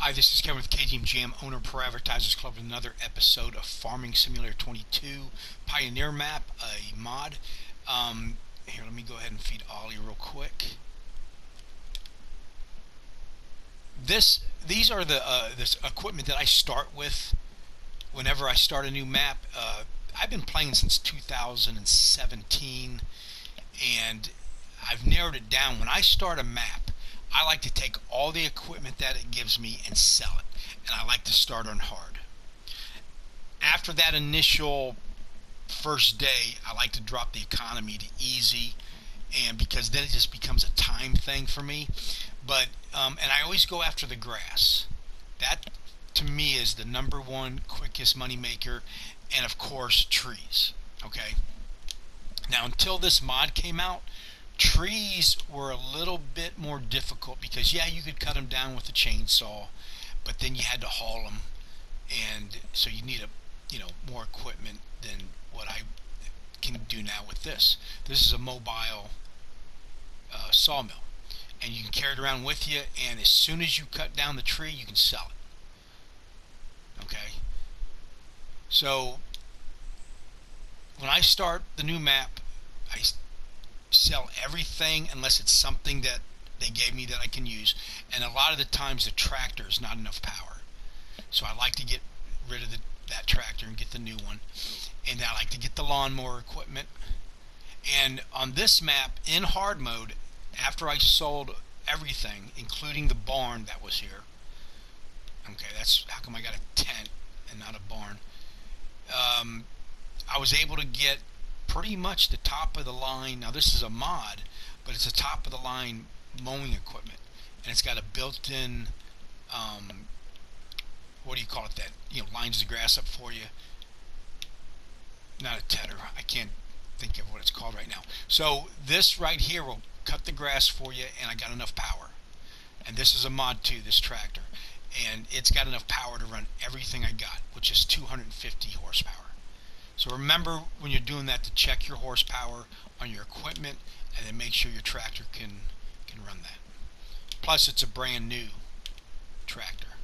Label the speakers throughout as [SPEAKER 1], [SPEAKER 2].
[SPEAKER 1] Hi, this is Kevin with KTM Jam, owner of Pro Advertisers Club, with another episode of Farming Simulator 22 Pioneer Map, a mod. Here, let me go ahead and feed Ollie real quick. These are this equipment that I start with whenever I start a new map. I've been playing since 2017, and I've narrowed it down. When I start a map, I like to take all the equipment that it gives me and sell it. And I like to start on hard. After that initial first day, I like to drop the economy to easy, and because then it just becomes a time thing for me. But and I always go after the grass. That to me is the number one quickest money maker, and of course trees. Okay. Now until this mod came out, trees were a little bit more difficult because yeah, you could cut them down with a chainsaw, but then you had to haul them, and so you need more equipment than what I can do now with this. This is a mobile sawmill, and you can carry it around with you, and as soon as you cut down the tree, you can sell it. Okay, so when I start the new map, I sell everything unless it's something that they gave me that I can use, and a lot of the times the tractor is not enough power, so I like to get rid of that tractor and get the new one. And I like to get the lawnmower equipment. And on this map in hard mode, after I sold everything including the barn that was here, okay, that's how come I got a tent and not a barn, I was able to get pretty much the top of the line. Now this is a mod, but it's a top of the line mowing equipment, and it's got a built-in what do you call it, that lines the grass up for you. Not a tedder, I can't think of what it's called right now. So this right here will cut the grass for you, and I got enough power. And this is a mod too, this tractor, and it's got enough power to run everything I got, which is 250 horsepower. So remember when you're doing that to check your horsepower on your equipment, and then make sure your tractor can run that. Plus it's a brand new tractor,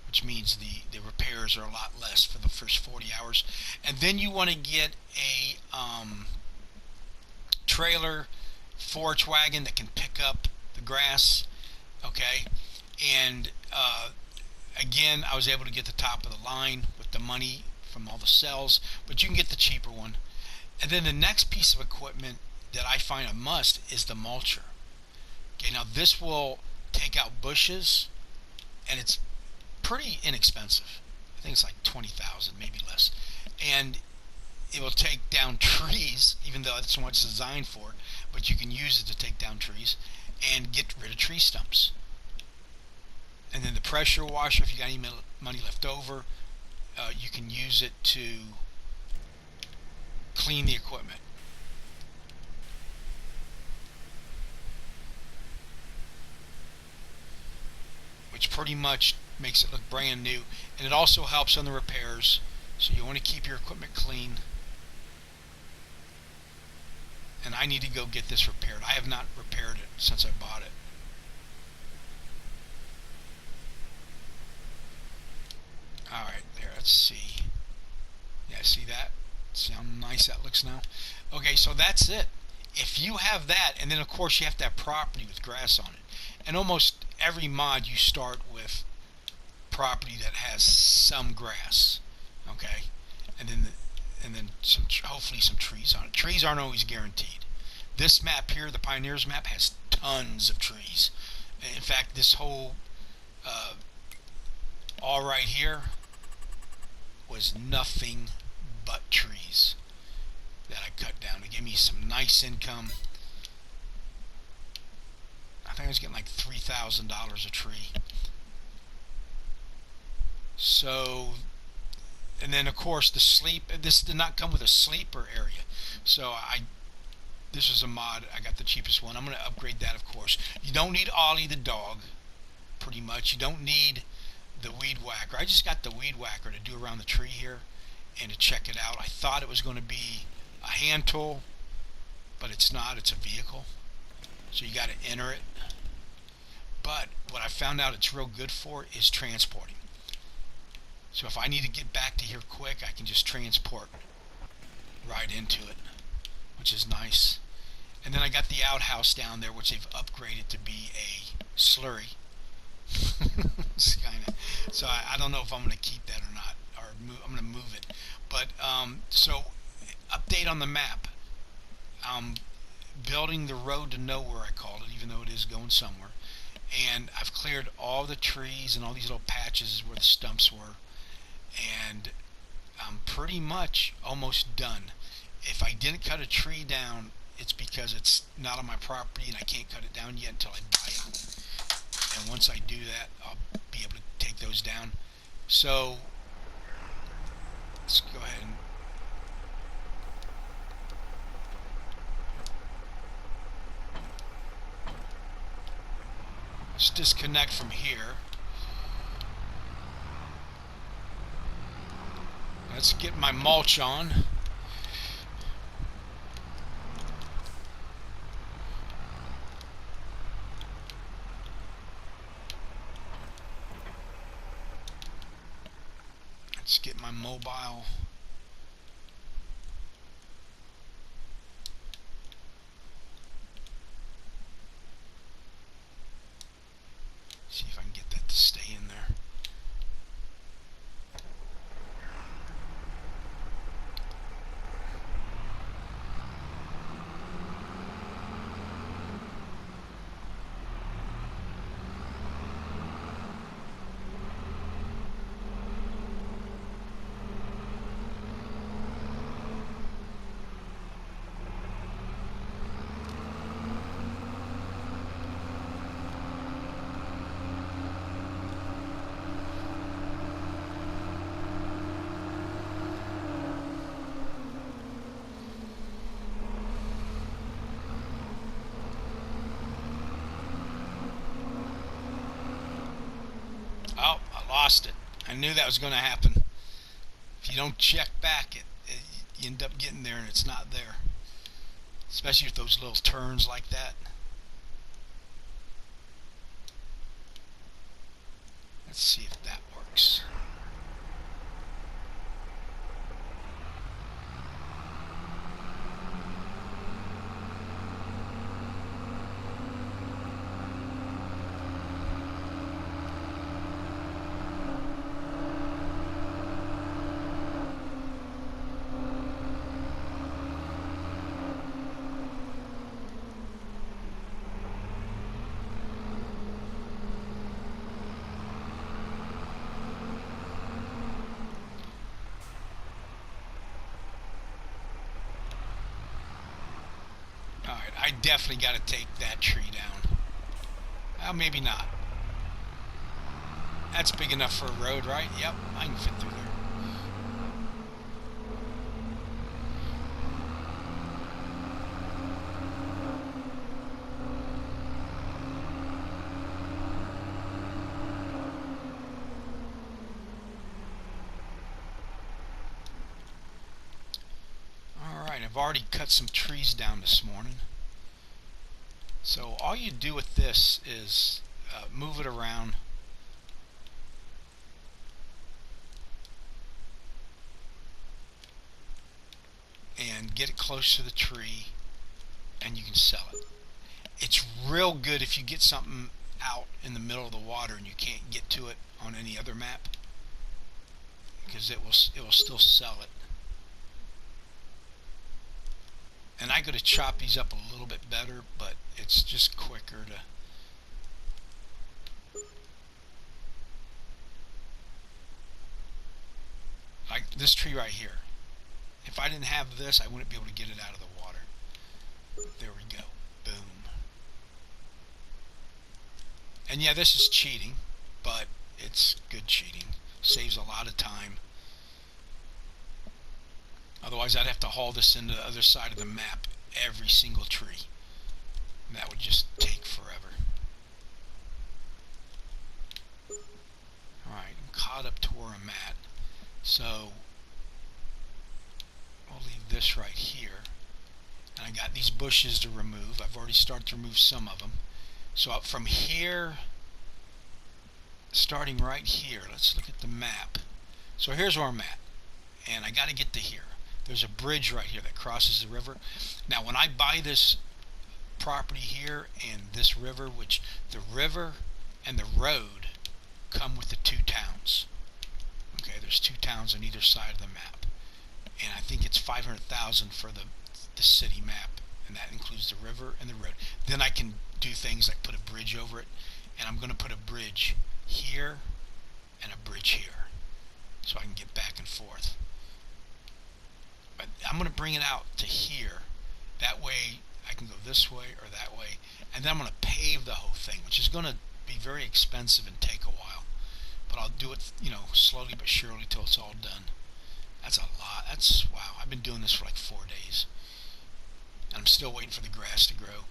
[SPEAKER 1] which means the repairs are a lot less for the first 40 hours. And then you want to get a trailer forage wagon that can pick up the grass. Okay, and again, I was able to get the top of the line with the money from all the sales, but you can get the cheaper one. And then the next piece of equipment that I find a must is the mulcher. Okay, now this will take out bushes, and it's pretty inexpensive. I think it's like 20,000, maybe less, and it will take down trees, even though that's what it's designed for. But you can use it to take down trees and get rid of tree stumps. And then the pressure washer, if you got any money left over, you can use it to clean the equipment. Which pretty much makes it look brand new, and it also helps on the repairs. So you want to keep your equipment clean. And I need to go get this repaired. I have not repaired it since I bought it. Alright, there, let's see. Yeah, see that? See how nice that looks now? Okay, so that's it. If you have that, and then of course you have to have property with grass on it. And almost every mod you start with property that has some grass. Okay? And then hopefully some trees on it. Trees aren't always guaranteed. This map here, the Pioneers map, has tons of trees. In fact, this whole all right here was nothing but trees that I cut down to give me some nice income. I think I was getting like $3,000 a tree. So, and then of course the sleep. This did not come with a sleeper area, so this is a mod. I got the cheapest one. I'm going to upgrade that, of course. You don't need Ollie the dog, pretty much. You don't need the weed whacker. I just got the weed whacker to do around the tree here and to check it out. I thought it was going to be a hand tool, but it's not. It's a vehicle, so you got to enter it. But what I found out it's real good for is transporting. So if I need to get back to here quick, I can just transport right into it, which is nice. And then I got the outhouse down there, which they've upgraded to be a slurry. It's kinda, so I don't know if I'm going to keep that or not, or I'm going to move it. But so update on the map. Building the road to nowhere, I called it, even though it is going somewhere. And I've cleared all the trees and all these little patches where the stumps were, and I'm pretty much almost done. If I didn't cut a tree down, it's because it's not on my property and I can't cut it down yet until I buy it. And once I do that, I'll be able to take those down. So let's go ahead and let's disconnect from here. Let's get my mulch on. Let's get my mobile. See if I can get that to stay in there. Oh, I lost it. I knew that was going to happen. If you don't check back, you end up getting there and it's not there. Especially with those little turns like that. Let's see if that works. Alright, I definitely got to take that tree down. Well, maybe not. That's big enough for a road, right? Yep, I can fit through there. Alright, I've already cut some trees down this morning. So all you do with this is move it around. And get it close to the tree, and you can sell it. It's real good if you get something out in the middle of the water and you can't get to it on any other map, because it will still sell it. And I could have chopped these up a little bit better, but it's just quicker to. Like this tree right here. If I didn't have this, I wouldn't be able to get it out of the water. There we go. Boom. And yeah, this is cheating, but it's good cheating. Saves a lot of time. Otherwise, I'd have to haul this into the other side of the map, every single tree. And that would just take forever. Alright, I'm caught up to where I'm at. So I'll leave this right here. And I got these bushes to remove. I've already started to remove some of them. So up from here starting right here. Let's look at the map. So here's where I'm at, and I got to get to here. There's a bridge right here that crosses the river. Now, when I buy this property here and this river, which the river and the road come with the two towns. Okay, there's two towns on either side of the map, and I think it's 500,000 for the city map, and that includes the river and the road. Then I can do things like put a bridge over it, and I'm going to put a bridge here and a bridge here, so I can get back and forth. But I'm going to bring it out to here. That way I can go this way or that way, and then I'm going to pave the whole thing, which is going to be very expensive and take a while. But I'll do it, slowly but surely till it's all done. That's a lot. Wow. I've been doing this for like 4 days. And I'm still waiting for the grass to grow.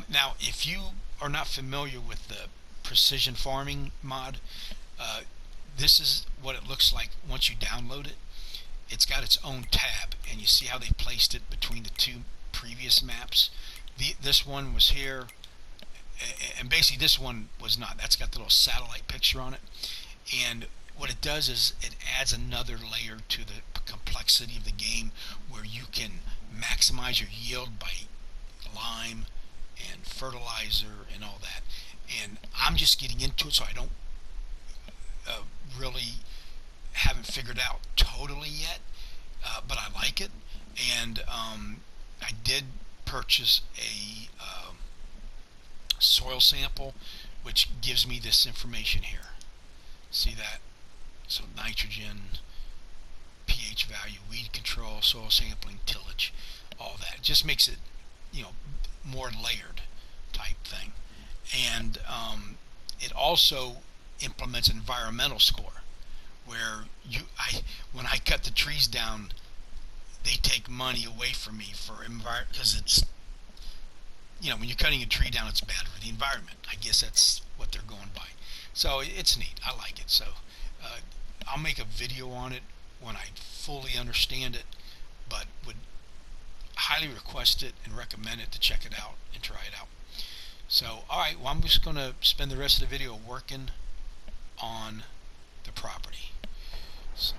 [SPEAKER 1] Now, if you are not familiar with the precision farming mod, this is what it looks like once you download it. It's got its own tab, and you see how they placed it between the two previous maps. This one was here, and basically this one was not. That's got the little satellite picture on it. And what it does is it adds another layer to the complexity of the game, where you can maximize your yield by lime and fertilizer and all that. And I'm just getting into it, so I don't really haven't figured out totally yet, but I like it. And I did purchase a soil sample, which gives me this information here. See that? So nitrogen, pH value, weed control, soil sampling, tillage, all that. It just makes it, more layered type thing. And it also implements an environmental score, where when I cut the trees down, they take money away from me for because it's, when you're cutting a tree down, it's bad for the environment. I guess that's what they're going by. So it's neat. I like it. So I'll make a video on it when I fully understand it, but would highly request it and recommend it to check it out and try it out. So, alright, well, I'm just going to spend the rest of the video working on the property. So,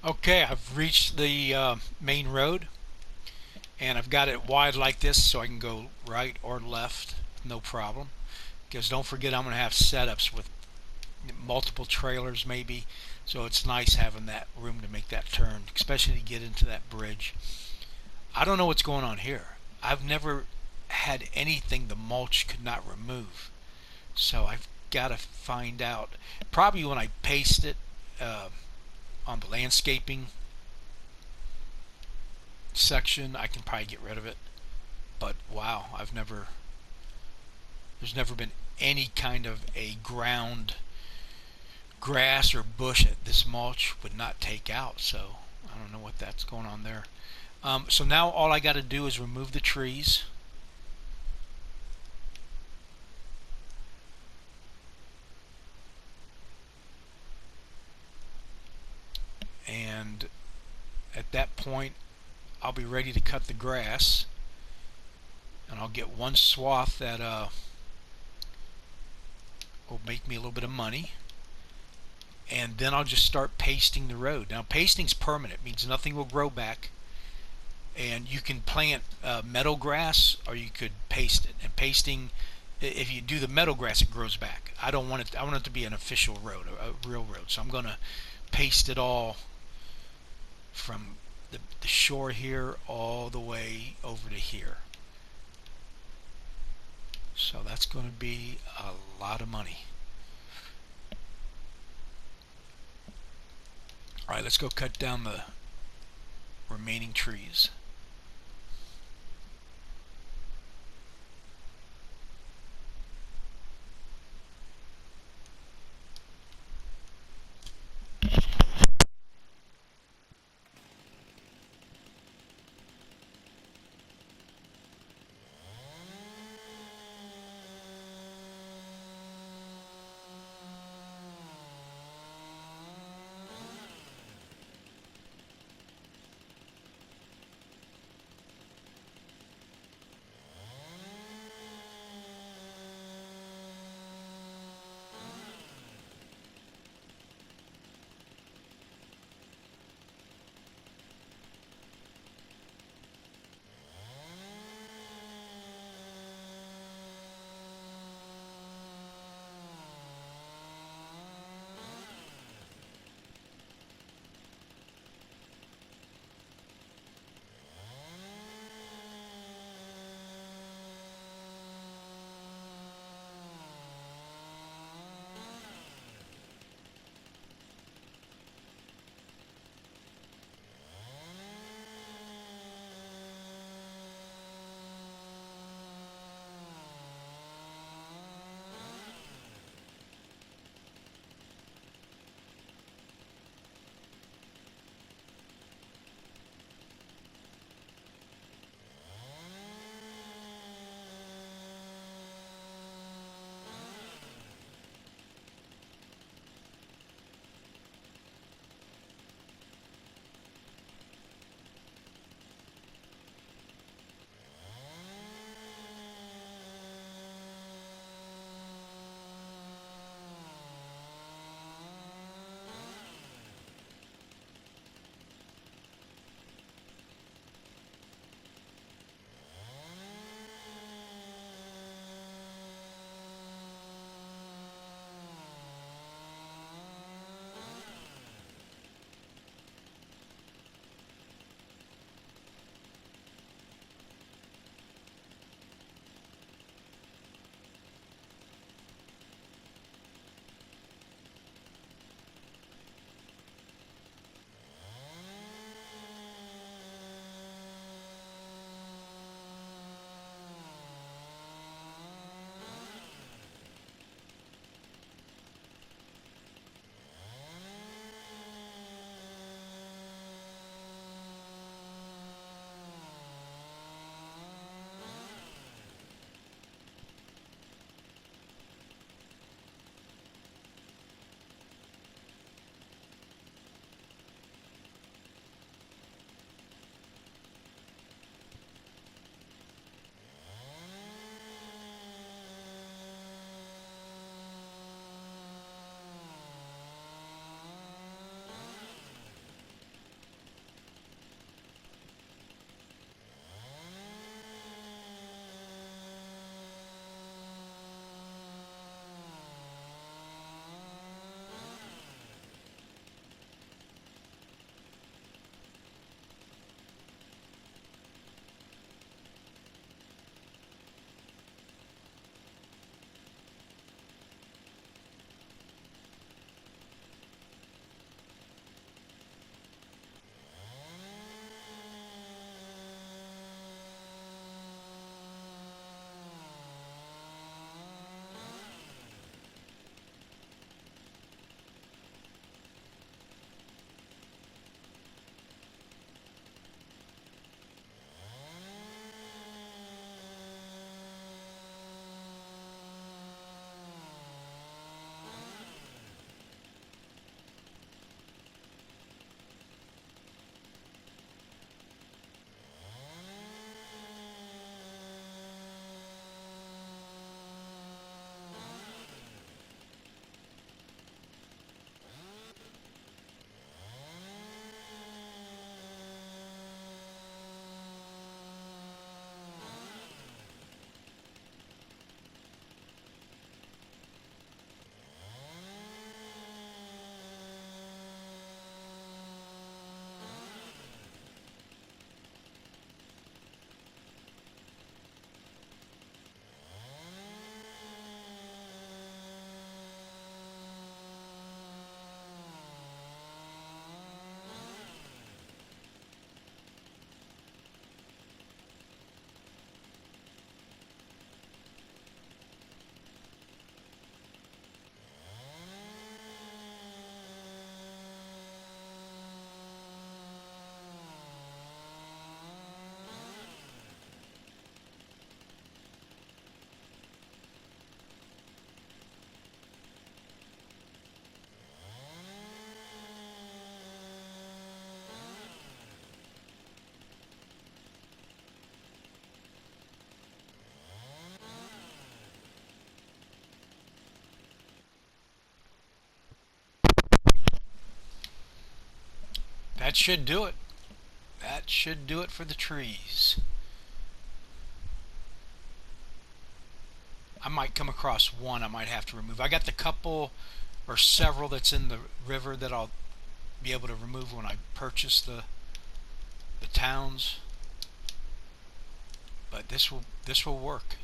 [SPEAKER 1] Okay, I've reached the main road, and I've got it wide like this so I can go right or left, no problem. Because don't forget, I'm going to have setups with multiple trailers maybe, so it's nice having that room to make that turn, especially to get into that bridge. I don't know what's going on here. I've never had anything the mulch could not remove, so I've got to find out. Probably when I paste it uh, on the landscaping section, I can probably get rid of it. But wow, there's never been any kind of a ground grass or bush that this mulch would not take out. So I don't know what that's going on there. So now all I got to do is remove the trees. And at that point, I'll be ready to cut the grass. And I'll get one swath that will make me a little bit of money. And then I'll just start pasting the road. Now, pasting's permanent, it means nothing will grow back. And you can plant meadow grass, or you could paste it. And pasting, if you do the meadow grass, it grows back. I don't want it. I want it to be an official road, a real road. So I'm going to paste it all from the shore here all the way over to here. So that's going to be a lot of money. All right, let's go cut down the remaining trees. That should do it. That should do it for the trees. I might come across one I might have to remove. I got the couple or several that's in the river that I'll be able to remove when I purchase the towns. But this will work.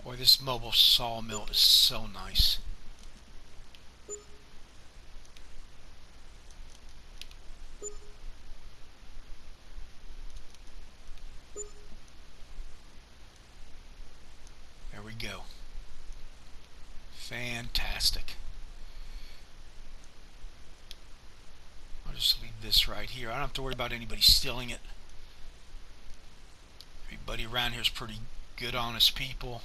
[SPEAKER 1] Boy, this mobile sawmill is so nice. There we go. Fantastic. I'll just leave this right here. I don't have to worry about anybody stealing it. Everybody around here is pretty good, honest people.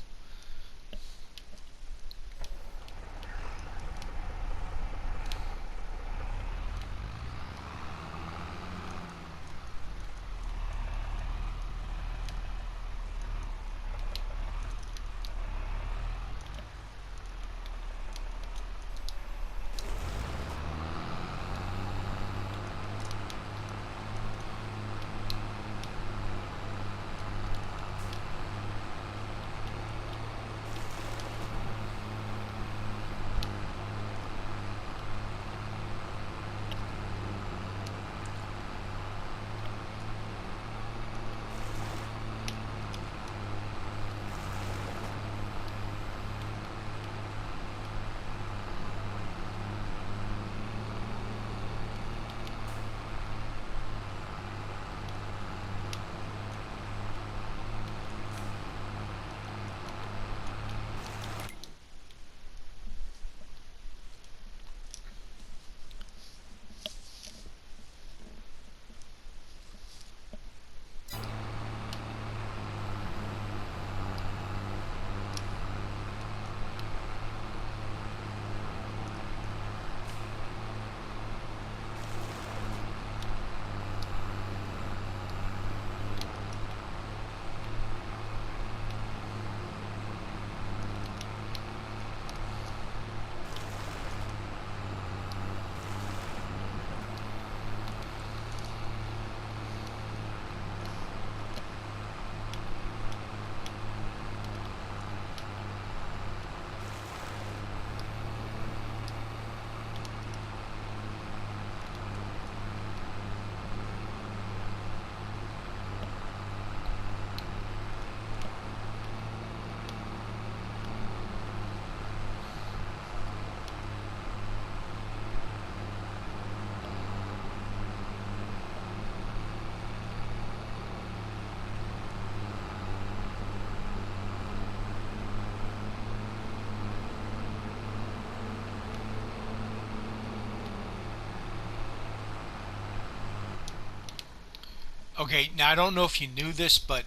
[SPEAKER 1] Okay, now I don't know if you knew this, but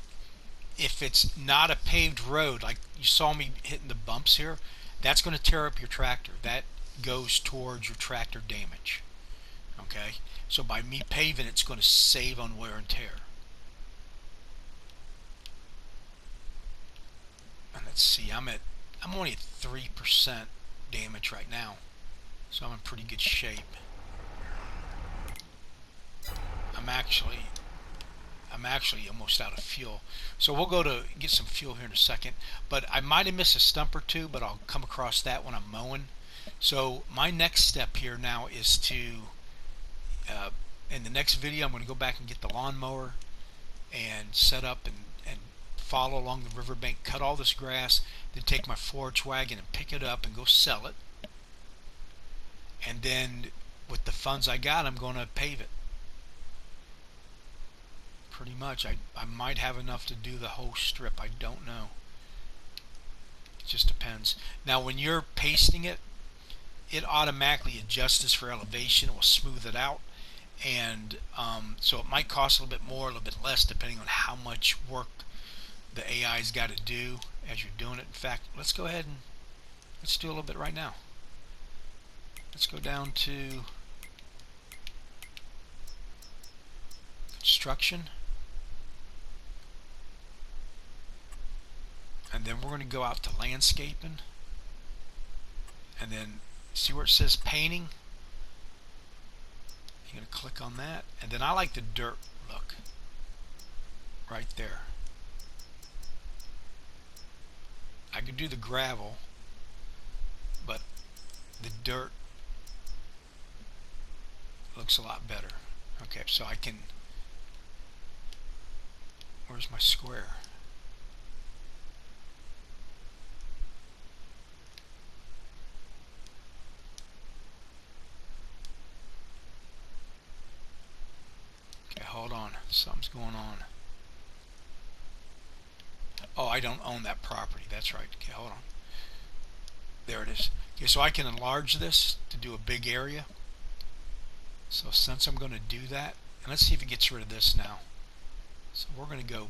[SPEAKER 1] if it's not a paved road, like you saw me hitting the bumps here, that's going to tear up your tractor. That goes towards your tractor damage. Okay, so by me paving, it's going to save on wear and tear. And let's see, I'm only at 3% damage right now, so I'm in pretty good shape. I'm actually almost out of fuel. So we'll go to get some fuel here in a second. But I might have missed a stump or two, but I'll come across that when I'm mowing. So my next step here now is to, in the next video, I'm going to go back and get the lawnmower and set up and follow along the riverbank, cut all this grass, then take my forage wagon and pick it up and go sell it. And then with the funds I got, I'm going to pave it. Pretty much. I might have enough to do the whole strip. I don't know. It just depends. Now, when you're pasting it, it automatically adjusts for elevation. It will smooth it out. And so it might cost a little bit more, a little bit less, depending on how much work the AI's got to do as you're doing it. In fact, let's go ahead and let's do a little bit right now. Let's go down to construction. And then we're going to go out to landscaping. And then see where it says painting? You're going to click on that. And then I like the dirt look. Right there. I could do the gravel, but the dirt looks a lot better. Okay, so I can, where's my square? Okay, hold on, something's going on. Oh, I don't own that property, that's right. Okay, hold on. There it is. Okay, so I can enlarge this to do a big area. So since I'm going to do that, and let's see if it gets rid of this now. So we're going to go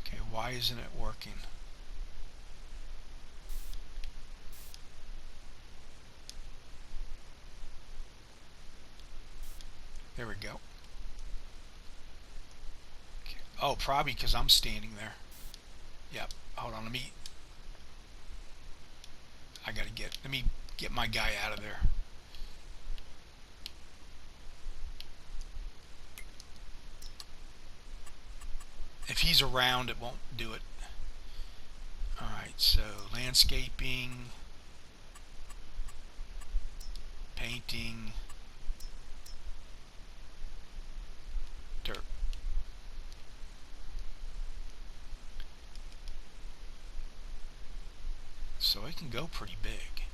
[SPEAKER 1] okay, why isn't it working? There we go. Okay. Oh, probably because I'm standing there. Yep. Hold on. Let me get my guy out of there. If he's around, it won't do it. Alright, so landscaping, painting, dirt. So it can go pretty big.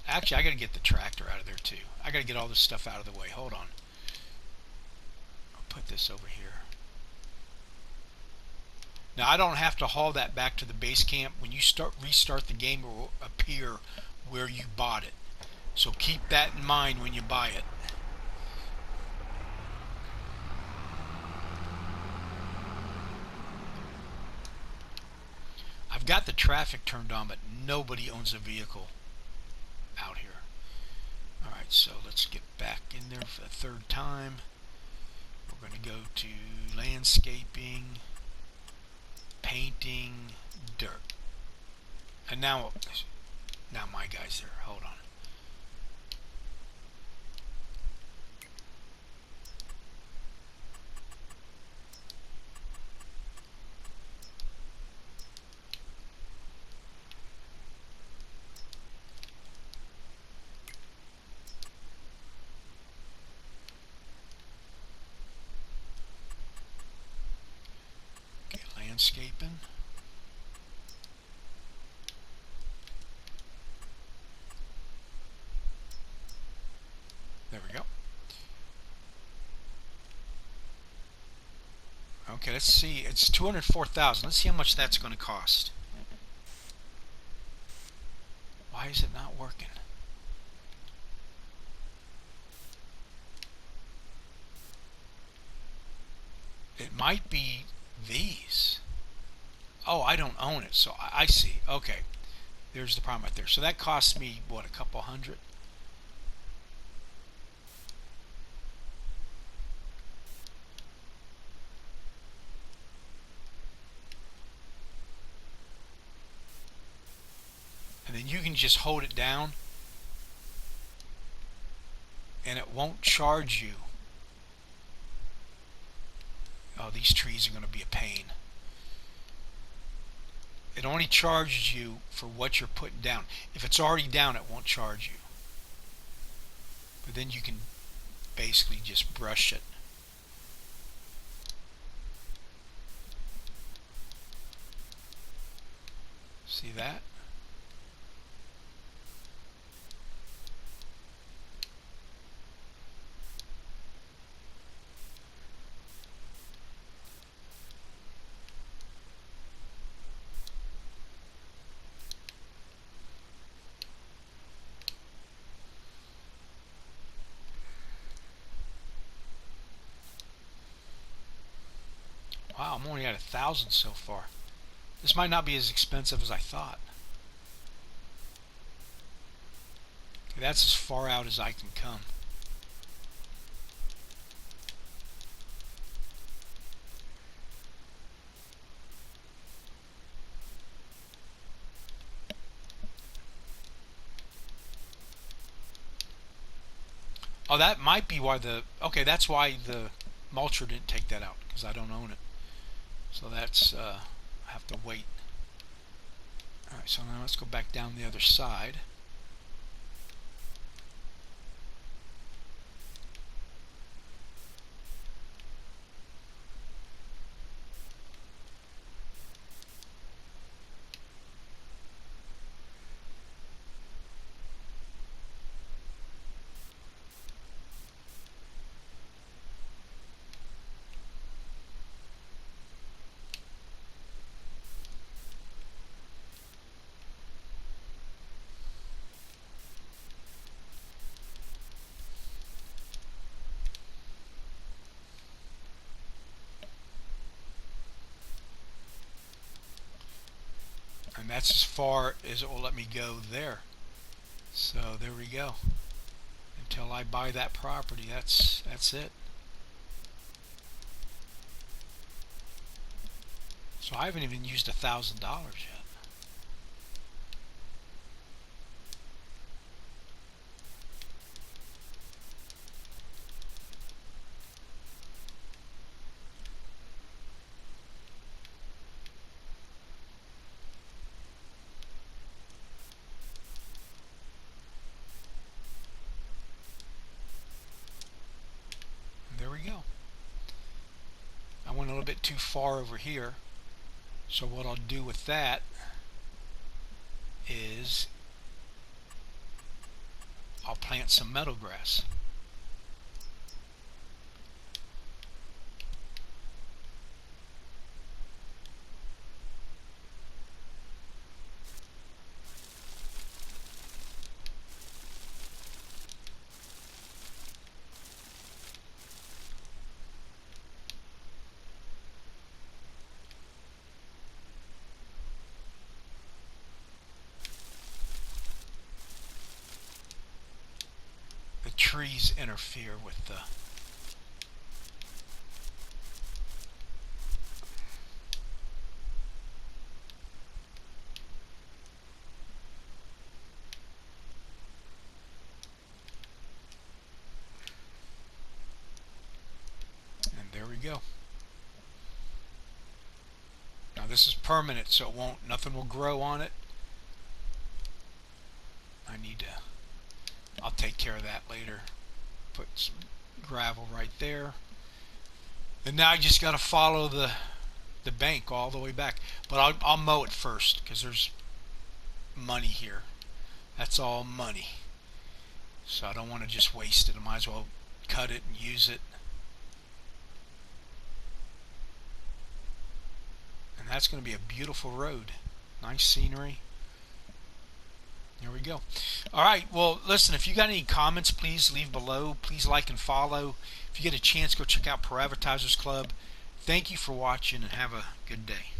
[SPEAKER 1] Actually, I got to get the tractor out of there too. I got to get all this stuff out of the way. Hold on. I'll put this over here. Now I don't have to haul that back to the base camp. When you restart the game, it will appear where you bought it. So keep that in mind when you buy it. I've got the traffic turned on, but nobody owns a vehicle out here. Alright, so let's get back in there for the third time. We're going to go to landscaping, painting, dirt. And now my guy's there. Hold on. Okay, landscaping. There we go. Okay, let's see. It's 204,000. Let's see how much that's going to cost. Why is it not working? It might be these. Oh, I don't own it, so I see. Okay, there's the problem right there. So that cost me, what, a couple hundred? And then you can just hold it down and it won't charge you. Oh, these trees are going to be a pain. It only charges you for what you're putting down. If it's already down, it won't charge you. But then you can basically just brush it. See that? Wow, I'm only at 1,000 so far. This might not be as expensive as I thought. Okay, that's as far out as I can come. Oh, that might be why the... Okay, that's why the mulcher didn't take that out, because I don't own it. So that's... I have to wait. Alright, so now let's go back down the other side. And that's as far as it will let me go there. So there we go. Until I buy that property, that's it. So I haven't even used $1,000 yet. There we go. I went a little bit too far over here. So what I'll do with that is I'll plant some meadow grass. The trees interfere with the... And there we go. Now this is permanent, so nothing will grow on it. I need to... I'll take care of that later. Put some gravel right there. And now I just got to follow the bank all the way back. But I'll mow it first because there's money here. That's all money. So I don't want to just waste it. I might as well cut it and use it. And that's going to be a beautiful road. Nice scenery. There we go. All right. Well, listen, if you got any comments, please leave below. Please like and follow. If you get a chance, go check out Pro Advertisers Club. Thank you for watching and have a good day.